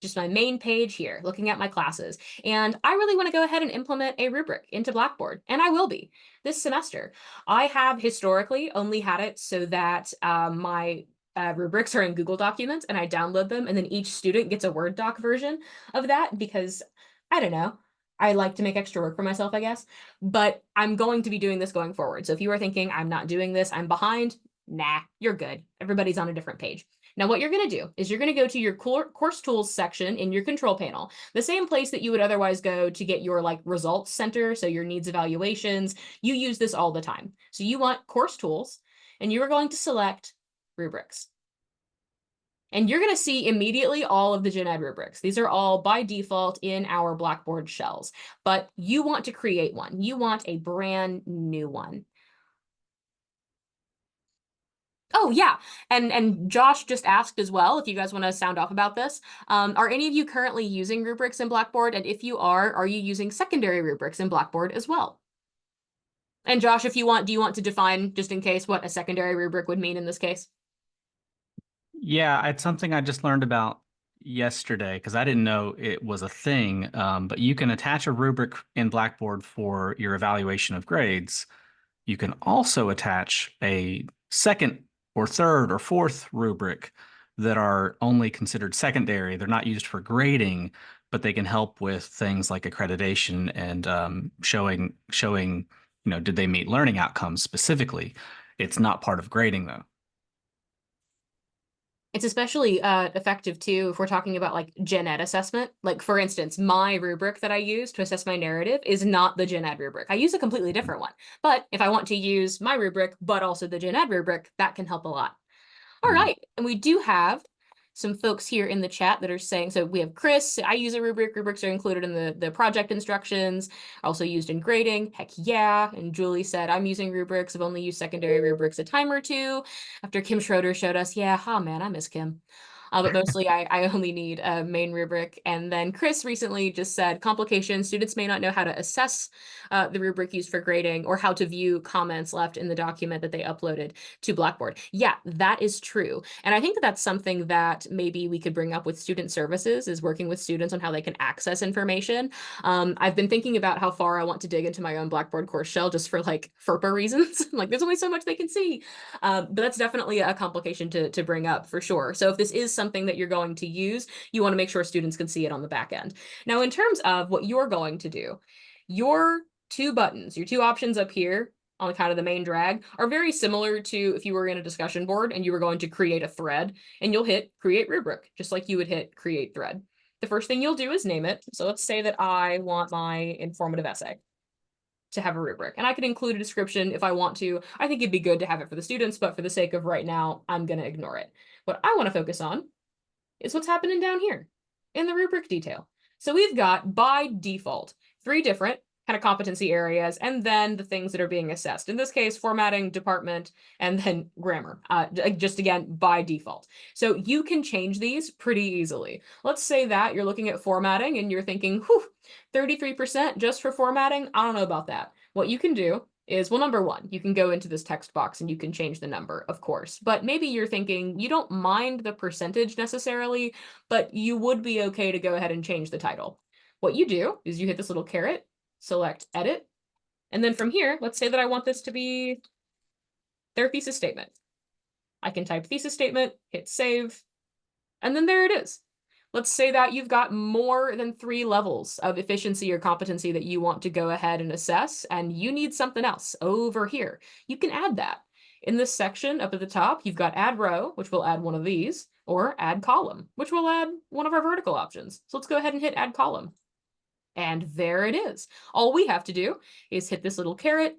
just my main page here, looking at my classes. And I really want to go ahead and implement a rubric into Blackboard, and I will be this semester. I have historically only had it so that my rubrics are in Google Documents, and I download them, and then each student gets a Word doc version of that because, I don't know, I like to make extra work for myself, I guess. But I'm going to be doing this going forward. So if you are thinking, I'm not doing this, I'm behind, nah, you're good. Everybody's on a different page. Now, what you're going to do is you're going to go to your course tools section in your control panel, the same place that you would otherwise go to get your like results center, so your needs evaluations. You use this all the time. So you want course tools, and you are going to select rubrics. And you're going to see immediately all of the gen ed rubrics. These are all by default in our Blackboard shells, but you want to create one. You want a brand new one. Oh yeah, and Josh just asked as well, if you guys want to sound off about this. Are any of you currently using rubrics in Blackboard? And if you are you using secondary rubrics in Blackboard as well? And Josh, if you want, do you want to define, just in case, what a secondary rubric would mean in this case? Yeah, it's something I just learned about yesterday because I didn't know it was a thing. But you can attach a rubric in Blackboard for your evaluation of grades. You can also attach a second or third or fourth rubric that are only considered secondary. They're not used for grading, but they can help with things like accreditation and showing, did they meet learning outcomes specifically? It's not part of grading though. It's especially effective too if we're talking about like gen ed assessment. Like for instance, my rubric that I use to assess my narrative is not the gen ed rubric. I use a completely different one. But if I want to use my rubric, but also the gen ed rubric, that can help a lot. All Mm. right, and we do have some folks here in the chat that are saying, so we have Chris, I use a rubric. Rubrics are included in the project instructions, also used in grading. Heck yeah. And Julie said, I'm using rubrics. I've only used secondary rubrics a time or two. After Kim Schroeder showed us, yeah, oh man, I miss Kim. But mostly I only need a main rubric. And then Chris recently just said, complications, students may not know how to assess the rubric used for grading or how to view comments left in the document that they uploaded to Blackboard. Yeah, that is true. And I think that that's something that maybe we could bring up with student services, is working with students on how they can access information. I've been thinking about how far I want to dig into my own Blackboard course shell just for like FERPA reasons. Like there's only so much they can see. But that's definitely a complication to bring up for sure. So if this is something that you're going to use, you want to make sure students can see it on the back end. Now, in terms of what you're going to do, your two buttons, your two options up here on kind of the main drag are very similar to if you were in a discussion board and you were going to create a thread, and you'll hit create rubric, just like you would hit create thread. The first thing you'll do is name it. So let's say that I want my informative essay to have a rubric, and I could include a description if I want to. I think it'd be good to have it for the students, but for the sake of right now, I'm going to ignore it. What I want to focus on is what's happening down here in the rubric detail. So we've got, by default, 3 different kind of competency areas, and then the things that are being assessed. In this case, formatting, department, and then grammar, just again, by default. So you can change these pretty easily. Let's say that you're looking at formatting and you're thinking, whew, 33% just for formatting? I don't know about that. What you can do is, well, number one, you can go into this text box and you can change the number, of course. But maybe you're thinking you don't mind the percentage necessarily, but you would be okay to go ahead and change the title. What you do is you hit this little caret, select edit, and then from here, let's say that I want this to be their thesis statement. I can type thesis statement, hit save, and then there it is. Let's say that you've got more than 3 levels of efficiency or competency that you want to go ahead and assess, and you need something else over here. You can add that. In this section up at the top, you've got add row, which will add one of these, or add column, which will add one of our vertical options. So let's go ahead and hit add column. And there it is. All we have to do is hit this little caret,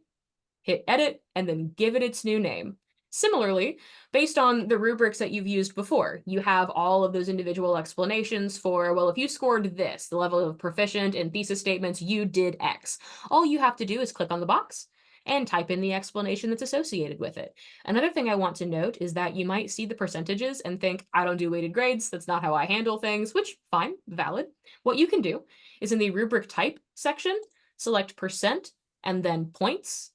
hit edit, and then give it its new name. Similarly, based on the rubrics that you've used before, you have all of those individual explanations for, well, if you scored this, the level of proficient in thesis statements, you did X. All you have to do is click on the box and type in the explanation that's associated with it. Another thing I want to note is that you might see the percentages and think, I don't do weighted grades, that's not how I handle things, which, fine, valid. What you can do is in the rubric type section, select percent and then points,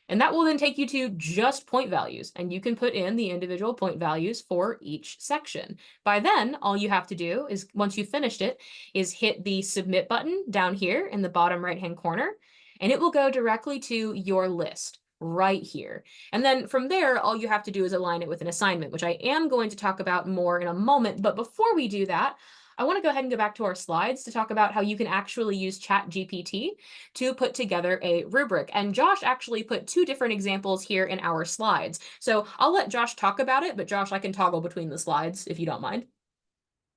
and that will then take you to just point values, and you can put in the individual point values for each section. By then, all you have to do is, once you've finished it, is hit the submit button down here in the bottom right-hand corner, and it will go directly to your list right here. And then from there, all you have to do is align it with an assignment, which I am going to talk about more in a moment. But before we do that, I want to go ahead and go back to our slides to talk about how you can actually use ChatGPT to put together a rubric. And Josh actually put two different examples here in our slides. So I'll let Josh talk about it, but Josh, I can toggle between the slides if you don't mind.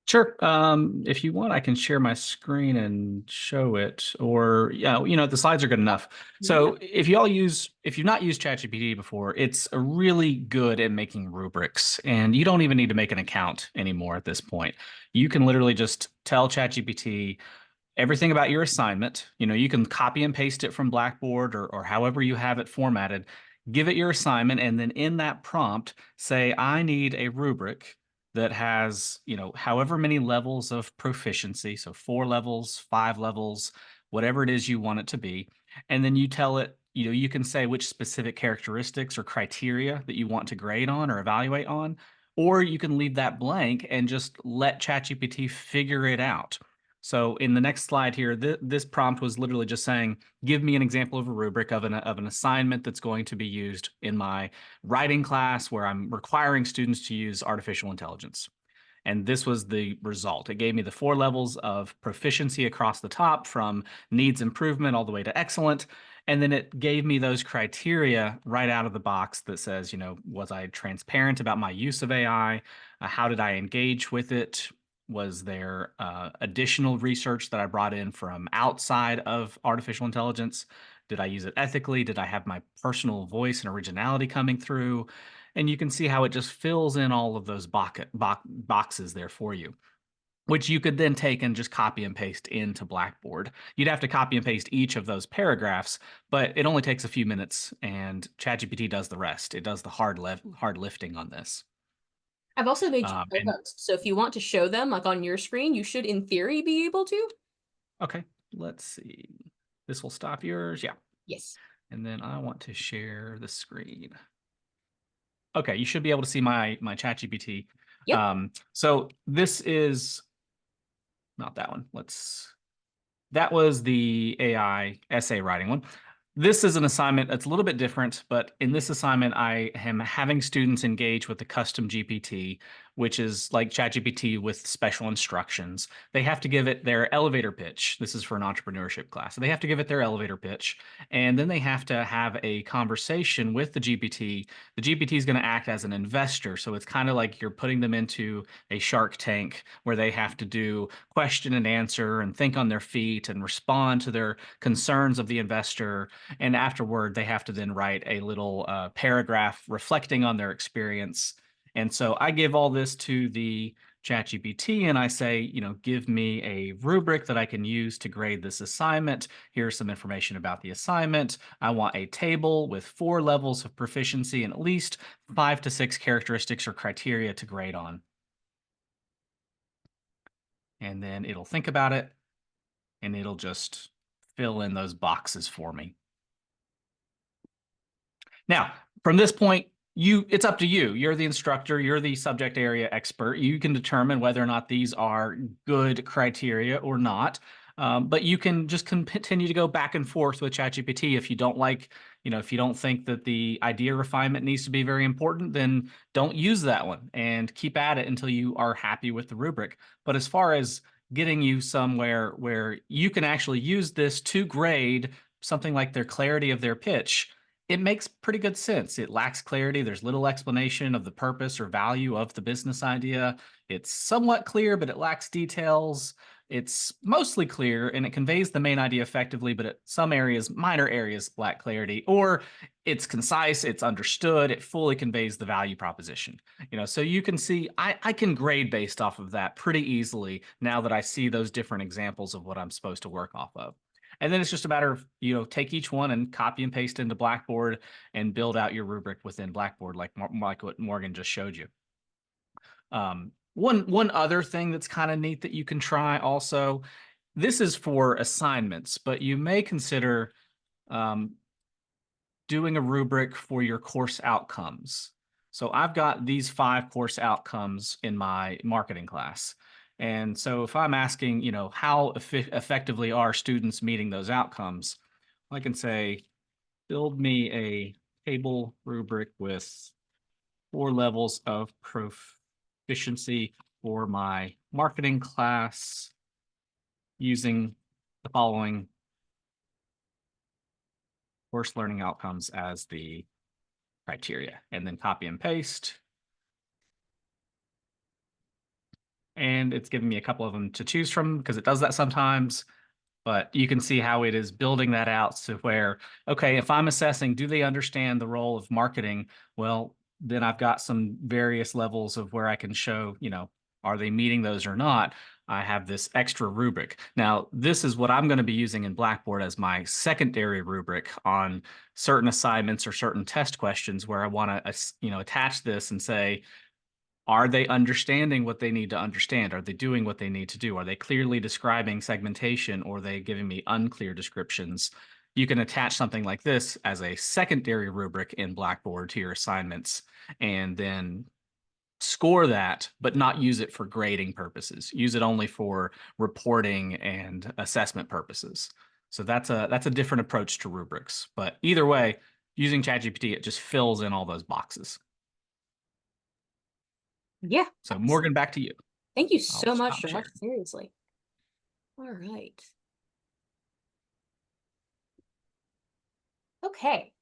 Sure. If you want, I can share my screen and show it, or yeah, the slides are good enough. Yeah. So if you've not used ChatGPT before, it's really good at making rubrics, and you don't even need to make an account anymore at this point. You can literally just tell ChatGPT everything about your assignment. You can copy and paste it from Blackboard or however you have it formatted. Give it your assignment, and then in that prompt, say, I need a rubric that has, however many levels of proficiency, so 4 levels, 5 levels, whatever it is you want it to be. And then you tell it, you can say which specific characteristics or criteria that you want to grade on or evaluate on, or you can leave that blank and just let ChatGPT figure it out. So in the next slide here, this prompt was literally just saying, give me an example of a rubric of an assignment that's going to be used in my writing class where I'm requiring students to use artificial intelligence. And this was the result. It gave me the 4 levels of proficiency across the top, from needs improvement all the way to excellent. And then it gave me those criteria right out of the box that says, was I transparent about my use of AI? How did I engage with it? Was there additional research that I brought in from outside of artificial intelligence? Did I use it ethically? Did I have my personal voice and originality coming through? And you can see how it just fills in all of those boxes there for you, which you could then take and just copy and paste into Blackboard. You'd have to copy and paste each of those paragraphs, but it only takes a few minutes, and ChatGPT does the rest. It does the hard lifting on this. I've also made And shortcuts, so if you want to show them like on your screen, you should in theory be able to. okay, let's see. This will stop yours. Yeah. Yes. And then I want to share the screen. Okay, you should be able to see my ChatGPT. Yep. So this is not that one. That was the AI essay writing one. This is an assignment that's a little bit different, but in this assignment, I am having students engage with the custom GPT, which is like ChatGPT with special instructions. They have to give it their elevator pitch. This is for an entrepreneurship class. So they have to give it their elevator pitch, and then they have to have a conversation with the GPT. The GPT is going to act as an investor. So it's kind of like you're putting them into a Shark Tank where they have to do question and answer and think on their feet and respond to their concerns of the investor. And afterward, they have to then write a little paragraph reflecting on their experience. And so I give all this to the ChatGPT and I say, give me a rubric that I can use to grade this assignment. Here's some information about the assignment. I want a table with 4 levels of proficiency and at least 5 to 6 characteristics or criteria to grade on. And then it'll think about it and it'll just fill in those boxes for me. Now, from this point, it's up to you. You're the instructor, you're the subject area expert. You can determine whether or not these are good criteria or not. But you can just continue to go back and forth with ChatGPT. If you don't like, if you don't think that the idea refinement needs to be very important, then don't use that one and keep at it until you are happy with the rubric. But as far as getting you somewhere where you can actually use this to grade something like their clarity of their pitch, it makes pretty good sense. It lacks clarity. There's little explanation of the purpose or value of the business idea. It's somewhat clear, but it lacks details. It's mostly clear and it conveys the main idea effectively, but at some areas, minor areas, lack clarity, or it's concise, it's understood, it fully conveys the value proposition. So you can see I can grade based off of that pretty easily now that I see those different examples of what I'm supposed to work off of. And then it's just a matter of, take each one and copy and paste into Blackboard and build out your rubric within Blackboard, like what Morgan just showed you. One other thing that's kind of neat that you can try also, this is for assignments, but you may consider doing a rubric for your course outcomes. So I've got these 5 course outcomes in my marketing class. And so if I'm asking, how effectively are students meeting those outcomes, I can say, build me a table rubric with 4 levels of proficiency for my marketing class using the following course learning outcomes as the criteria, and then copy and paste. And it's giving me a couple of them to choose from because it does that sometimes. But you can see how it is building that out to where, okay, if I'm assessing, do they understand the role of marketing? Well, then I've got some various levels of where I can show, are they meeting those or not? I have this extra rubric. Now, this is what I'm going to be using in Blackboard as my secondary rubric on certain assignments or certain test questions where I want to, attach this and say, are they understanding what they need to understand? Are they doing what they need to do? Are they clearly describing segmentation, or are they giving me unclear descriptions? You can attach something like this as a secondary rubric in Blackboard to your assignments and then score that, but not use it for grading purposes. Use it only for reporting and assessment purposes. So that's a different approach to rubrics. But either way, using ChatGPT, it just fills in all those boxes. Yeah. So Morgan, back to you. Thank you I'll so much, stop Josh. sharing. Seriously. All right. Okay.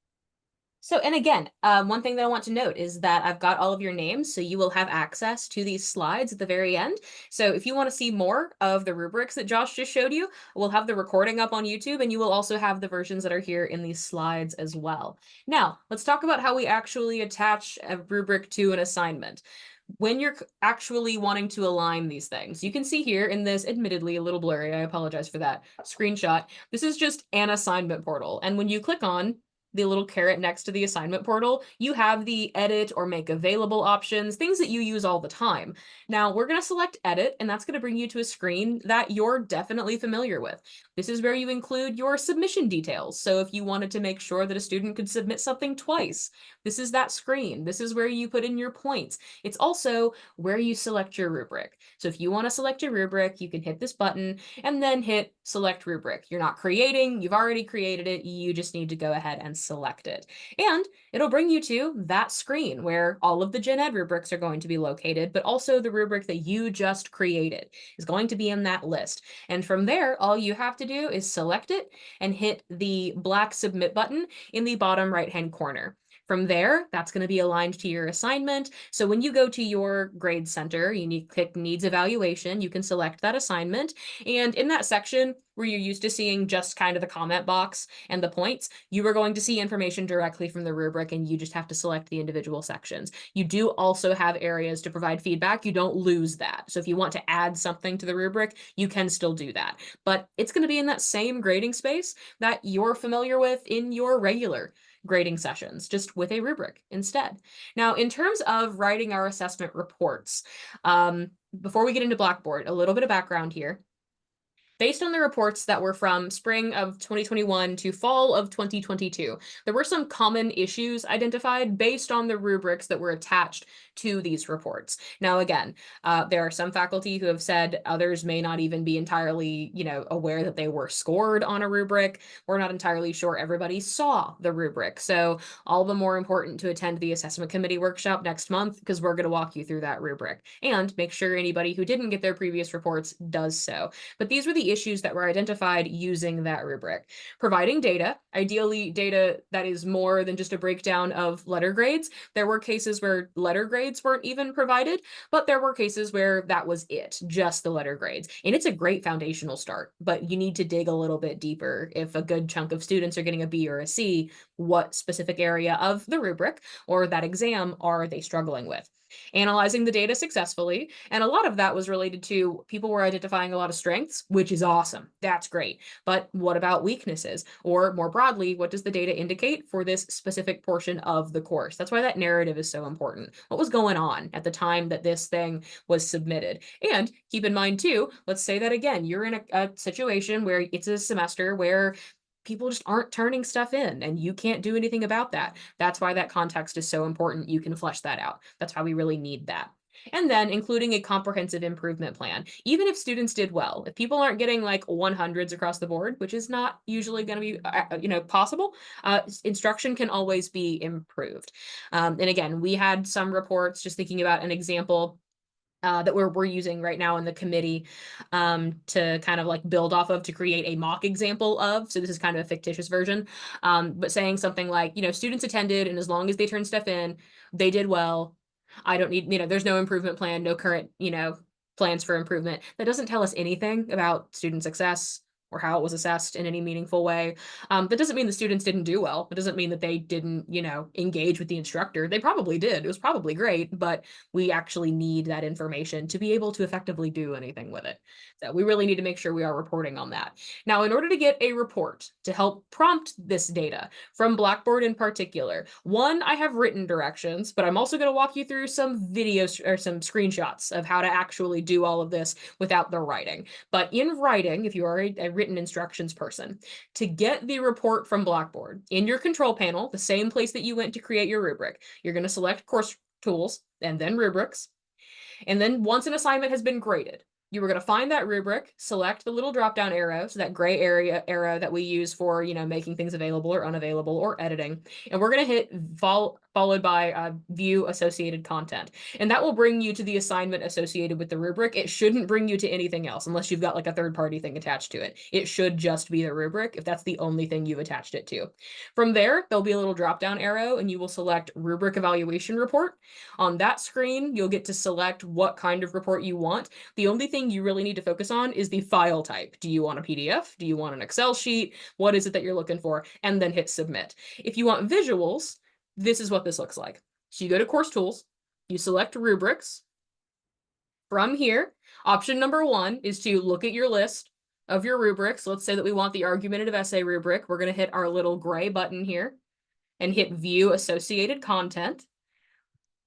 So, and again, one thing that I want to note is that I've got all of your names, so you will have access to these slides at the very end. So if you want to see more of the rubrics that Josh just showed you, we'll have the recording up on YouTube, and you will also have the versions that are here in these slides as well. Now, let's talk about how we actually attach a rubric to an assignment. When you're actually wanting to align these things, you can see here in this, admittedly a little blurry, I apologize for that, screenshot, this is just an assignment portal. And when you click on the little caret next to the assignment portal, you have the edit or make available options, things that you use all the time. Now we're going to select edit, and that's going to bring you to a screen that you're definitely familiar with. This is where you include your submission details. So if you wanted to make sure that a student could submit something twice, this is that screen. This is where you put in your points. It's also where you select your rubric. So if you want to select a rubric, you can hit this button and then hit select rubric. You're not creating, you've already created it. You just need to go ahead and select it. And it'll bring you to that screen where all of the Gen Ed rubrics are going to be located, but also the rubric that you just created is going to be in that list. And from there, all you have to do is select it and hit the black submit button in the bottom right-hand corner. From there, that's going to be aligned to your assignment. So when you go to your grade center, you need to click needs evaluation. You can select that assignment. And in that section where you're used to seeing just kind of the comment box and the points, you are going to see information directly from the rubric, and you just have to select the individual sections. You do also have areas to provide feedback. You don't lose that. So if you want to add something to the rubric, you can still do that. But it's going to be in that same grading space that you're familiar with in your regular grading sessions, just with a rubric instead. Now, in terms of writing our assessment reports, before we get into Blackboard, a little bit of background here. Based on the reports that were from spring of 2021 to fall of 2022, there were some common issues identified based on the rubrics that were attached to these reports. Now, again, there are some faculty who have said others may not even be entirely, aware that they were scored on a rubric. We're not entirely sure everybody saw the rubric. So all the more important to attend the assessment committee workshop next month, because we're going to walk you through that rubric and make sure anybody who didn't get their previous reports does so. But these were the the issues that were identified using that rubric. Providing data, ideally data that is more than just a breakdown of letter grades. There were cases where letter grades weren't even provided, but there were cases where that was it, just the letter grades. And it's a great foundational start, but you need to dig a little bit deeper. If a good chunk of students are getting a B or a C, what specific area of the rubric or that exam are they struggling with? Analyzing the data successfully. And a lot of that was related to people were identifying a lot of strengths, which is awesome. That's great. But what about weaknesses? Or more broadly, what does the data indicate for this specific portion of the course? That's why that narrative is so important. What was going on at the time that this thing was submitted? And keep in mind too, let's say that again, you're in a situation where it's a semester where people just aren't turning stuff in and you can't do anything about that. That's why that context is so important. You can flesh that out. That's why we really need that. And then including a comprehensive improvement plan. Even if students did well, if people aren't getting like 100s across the board, which is not usually going to be possible, instruction can always be improved. And again, we had some reports, just thinking about an example that we're using right now in the committee to kind of like build off of to create a mock example of. So this is kind of a fictitious version, but saying something like, students attended and as long as they turned stuff in, they did well. I don't need, there's no improvement plan, no current, plans for improvement. That doesn't tell us anything about student success or how it was assessed in any meaningful way. That doesn't mean the students didn't do well. It doesn't mean that they didn't, engage with the instructor. They probably did. It was probably great, but we actually need that information to be able to effectively do anything with it. So we really need to make sure we are reporting on that. Now, in order to get a report to help prompt this data from Blackboard in particular, one, I have written directions, but I'm also going to walk you through some videos or some screenshots of how to actually do all of this without the writing. But in writing, if you are a written instructions person, to get the report from Blackboard in your control panel, the same place that you went to create your rubric, you're going to select course tools and then rubrics. And then once an assignment has been graded, you were going to find that rubric, select the little drop-down arrow, so that gray area arrow that we use for, making things available or unavailable or editing. And we're going to hit followed by view associated content. And that will bring you to the assignment associated with the rubric. It shouldn't bring you to anything else unless you've got like a third-party thing attached to it. It should just be the rubric if that's the only thing you've attached it to. From there, there'll be a little drop-down arrow and you will select rubric evaluation report. On that screen, you'll get to select what kind of report you want. The only thing you really need to focus on is the file type. Do you want a PDF? Do you want an Excel sheet? What is it that you're looking for? And then hit submit. If you want visuals, this is what this looks like. So you go to course tools, you select rubrics. From here, option number 1 is to look at your list of your rubrics. Let's say that we want the argumentative essay rubric. We're going to hit our little gray button here and hit view associated content.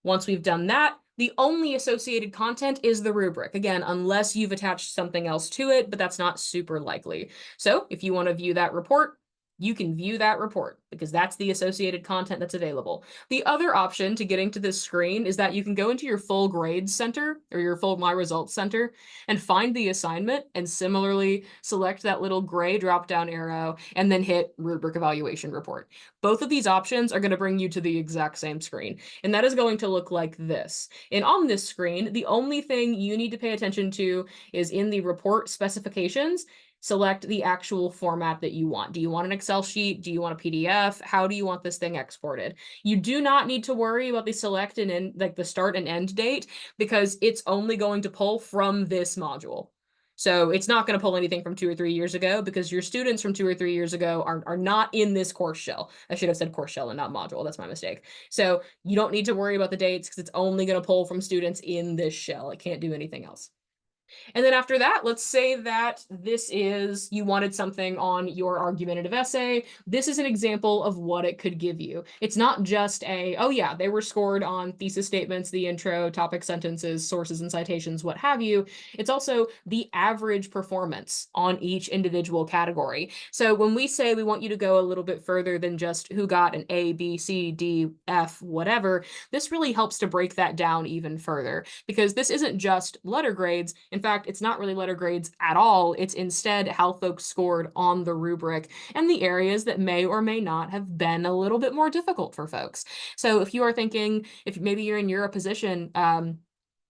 Once we've done that, the only associated content is the rubric. Again, unless you've attached something else to it, but that's not super likely. So if you want to view that report, you can view that report because that's the associated content that's available. The other option to getting to this screen is that you can go into your full grades center or your full My Results center and find the assignment and similarly select that little gray drop-down arrow and then hit rubric evaluation report. Both of these options are going to bring you to the exact same screen, and that is going to look like this. And on this screen, the only thing you need to pay attention to is in the report specifications, select the actual format that you want. Do you want an Excel sheet? Do you want a PDF? How do you want this thing exported? You do not need to worry about the select and end, like the start and end date, because it's only going to pull from this module. So it's not going to pull anything from 2 or 3 years ago because your students from 2 or 3 years ago are not in this course shell. I should have said course shell and not module. That's my mistake. So you don't need to worry about the dates because it's only going to pull from students in this shell. It can't do anything else. And then after that, let's say that you wanted something on your argumentative essay. This is an example of what it could give you. It's not just oh yeah, they were scored on thesis statements, the intro, topic sentences, sources and citations, what have you. It's also the average performance on each individual category. So when we say we want you to go a little bit further than just who got an A, B, C, D, F, whatever, this really helps to break that down even further because this isn't just letter grades. In fact, it's not really letter grades at all. It's instead how folks scored on the rubric and the areas that may or may not have been a little bit more difficult for folks. So if you are thinking, if maybe you're in your position,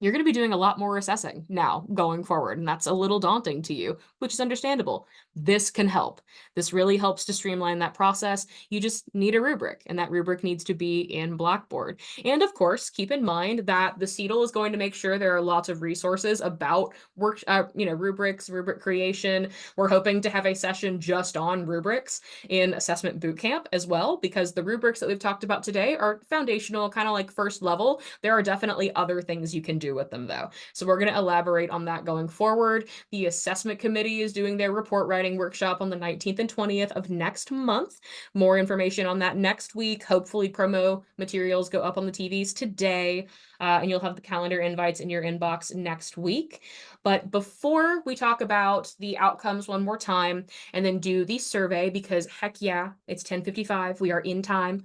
you're going to be doing a lot more assessing now going forward, and that's a little daunting to you, which is understandable. This can help. This really helps to streamline that process. You just need a rubric, and that rubric needs to be in Blackboard. And of course, keep in mind that the CETL is going to make sure there are lots of resources about rubrics, rubric creation. We're hoping to have a session just on rubrics in Assessment Bootcamp as well, because the rubrics that we've talked about today are foundational, kind of like first level. There are definitely other things you can do with them though. So we're going to elaborate on that going forward. The assessment committee is doing their report writing workshop on the 19th and 20th of next month. More information on that next week. Hopefully promo materials go up on the TVs today, and you'll have the calendar invites in your inbox next week. But before we talk about the outcomes one more time and then do the survey, because heck yeah, it's 10:55, we are in time.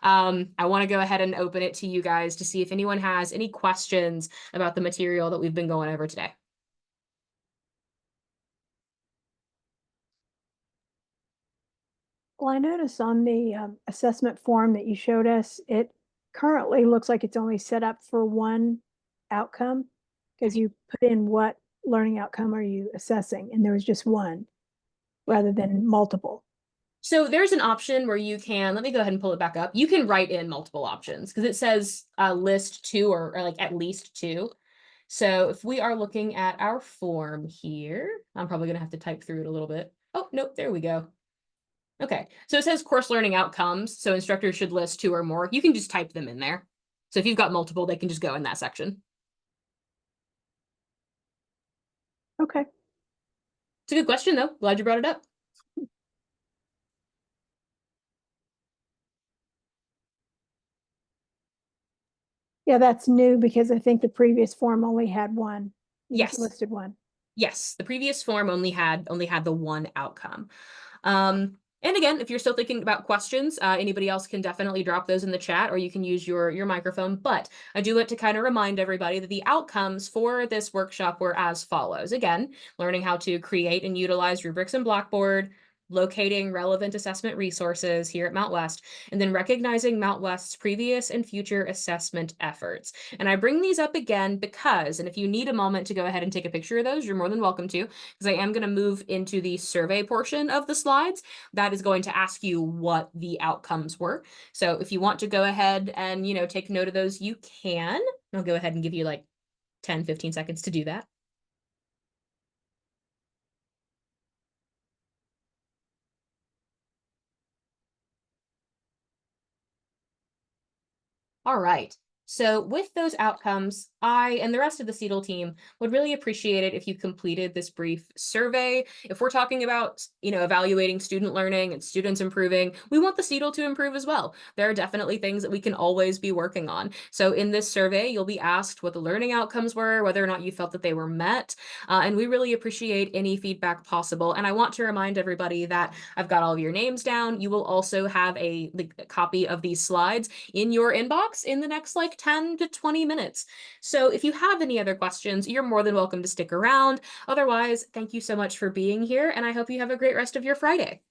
I want to go ahead and open it to you guys to see if anyone has any questions about the material that we've been going over today. Well, I noticed on the assessment form that you showed us, it currently looks like it's only set up for one outcome because you put in what learning outcome are you assessing, and there was just one rather than multiple. So there's an option where you can, let me go ahead and pull it back up. You can write in multiple options because it says list two or like at least two. So if we are looking at our form here, I'm probably going to have to type through it a little bit. Oh, nope, there we go. Okay, so it says course learning outcomes. So instructors should list two or more. You can just type them in there. So if you've got multiple, they can just go in that section. Okay. It's a good question though. Glad you brought it up. Yeah, that's new because I think the previous form only had one. You just Yes. listed one. Yes, the previous form only had the one outcome. And again, if you're still thinking about questions, anybody else can definitely drop those in the chat, or you can use your microphone. But I do want to kind of remind everybody that the outcomes for this workshop were as follows. Again, learning how to create and utilize rubrics in Blackboard, locating relevant assessment resources here at Mount West, and then recognizing Mount West's previous and future assessment efforts. And I bring these up again because, and if you need a moment to go ahead and take a picture of those, you're more than welcome to, because I am going to move into the survey portion of the slides. That is going to ask you what the outcomes were. So if you want to go ahead and, take note of those, you can. I'll go ahead and give you like 10, 15 seconds to do that. All right. So with those outcomes, I and the rest of the CETL team would really appreciate it if you completed this brief survey. If we're talking about, evaluating student learning and students improving, we want the CETL to improve as well. There are definitely things that we can always be working on. So in this survey, you'll be asked what the learning outcomes were, whether or not you felt that they were met, and we really appreciate any feedback possible. And I want to remind everybody that I've got all of your names down. You will also have a copy of these slides in your inbox in the next 10 to 20 minutes. So if you have any other questions, you're more than welcome to stick around. Otherwise, thank you so much for being here, and I hope you have a great rest of your Friday.